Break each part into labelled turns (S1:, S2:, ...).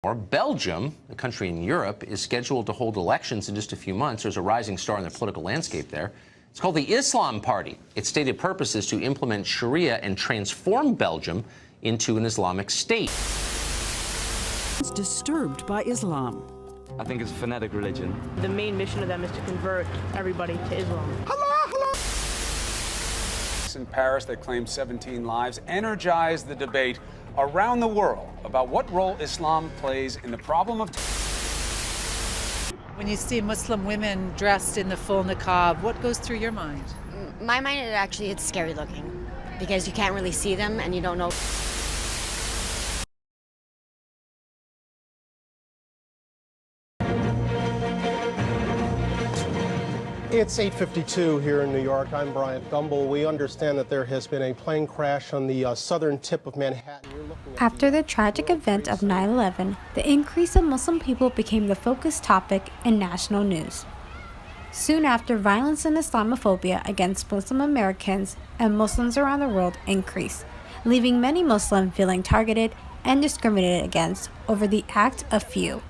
S1: Belgium, a country in Europe, is scheduled to hold elections in just a few months. There's a rising star in the political landscape there. It's called the Islam Party. Its stated purpose is to implement Sharia and transform Belgium into an Islamic state.
S2: Disturbed by Islam.
S3: I think it's a fanatic religion.
S4: The main mission of them is to convert everybody to Islam.
S5: In Paris that claimed 17 lives energized the debate around the world about what role Islam plays in the problem of
S6: When you see Muslim women dressed in the full niqab, what goes through your mind?
S7: My mind, it's scary looking because you can't really see them and you don't know.
S8: It's 8:52 here in New York. I'm Bryant Gumbel. We understand that there has been a plane crash on the southern tip of Manhattan.
S9: After the tragic event of 9/11, the increase of Muslim people became the focus topic in national news. Soon after, violence and Islamophobia against Muslim Americans and Muslims around the world increased, leaving many Muslims feeling targeted and discriminated against over the act of few.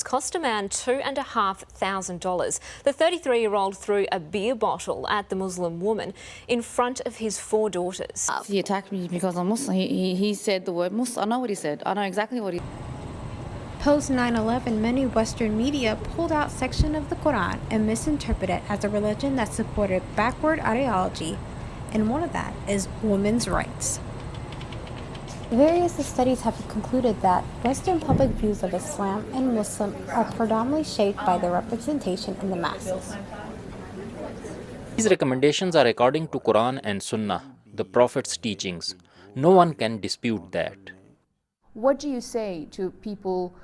S10: Cost a man $2,500. The 33-year-old threw a beer bottle at the Muslim woman in front of his 4 daughters.
S11: He attacked me because I'm Muslim. He said the word Muslim. I know what he said. I know exactly what he said.
S9: Post 9/11, many Western media pulled out sections of the Quran and misinterpreted it as a religion that supported backward ideology, and one of that is women's rights. Various studies have concluded that Western public views of Islam and Muslim are predominantly shaped by their representation in the masses.
S12: These recommendations are according to Quran and Sunnah, the Prophet's teachings. No one can dispute that.
S13: What do you say to people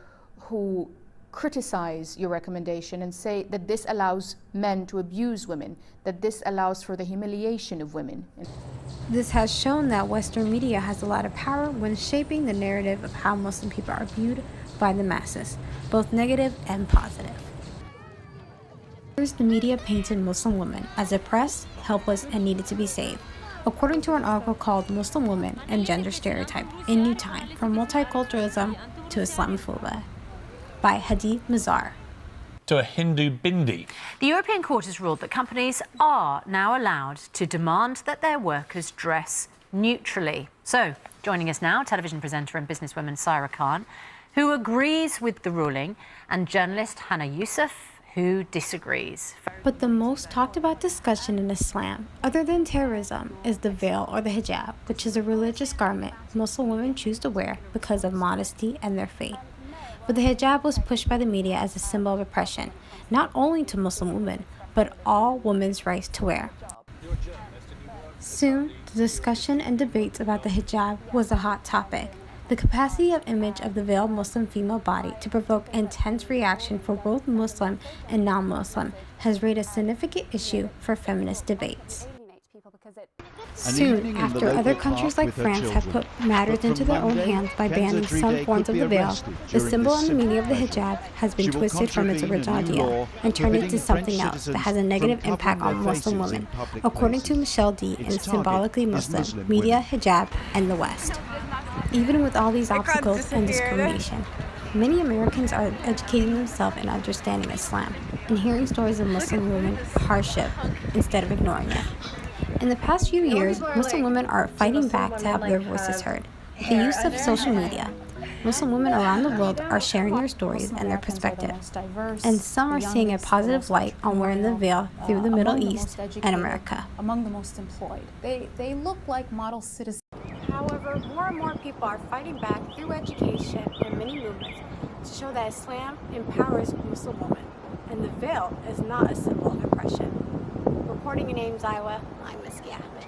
S13: who criticize your recommendation and say that this allows men to abuse women, that this allows for the humiliation of women?
S9: This has shown that Western media has a lot of power when shaping the narrative of how Muslim people are viewed by the masses, both negative and positive. First, the media painted Muslim women as oppressed, helpless, and needed to be saved, according to an article called Muslim Women and Gender Stereotype in New Time, From Multiculturalism to Islamophobia, by Hadi Mazar.
S14: To a Hindu bindi.
S15: The European Court has ruled that companies are now allowed to demand that their workers dress neutrally. So, joining us now, television presenter and businesswoman Saira Khan, who agrees with the ruling, and journalist Hannah Youssef, who disagrees.
S9: But the most talked about discussion in Islam, other than terrorism, is the veil or the hijab, which is a religious garment Muslim women choose to wear because of modesty and their faith. But the hijab was pushed by the media as a symbol of oppression, not only to Muslim women, but all women's rights to wear. Soon, the discussion and debates about the hijab was a hot topic. The capacity of image of the veiled Muslim female body to provoke intense reaction for both Muslim and non-Muslim has raised a significant issue for feminist debates. Soon, after other countries like France have put matters into their own hands by banning some forms of the veil, the symbol and the meaning of the hijab has been twisted from its original idea and turned into something else that has a negative impact on Muslim women, according to Michelle D. in Symbolically Muslim, Media, Hijab, and the West. Even with all these obstacles and discrimination, many Americans are educating themselves in understanding Islam and hearing stories of Muslim women hardship instead of ignoring it. In the past few years, Muslim women are fighting back to have their voices heard. With the use of social media, Muslim women around the world are sharing their stories and their perspectives, and some are seeing a positive light on wearing the veil through the Middle East and America.
S16: Among the most employed. They look like model citizens.
S9: However, more and more people are fighting back through education and many movements to show that Islam empowers Muslim women, and the veil is not a symbol of oppression. Reporting in Ames, Iowa, I'm Misky Ahmed.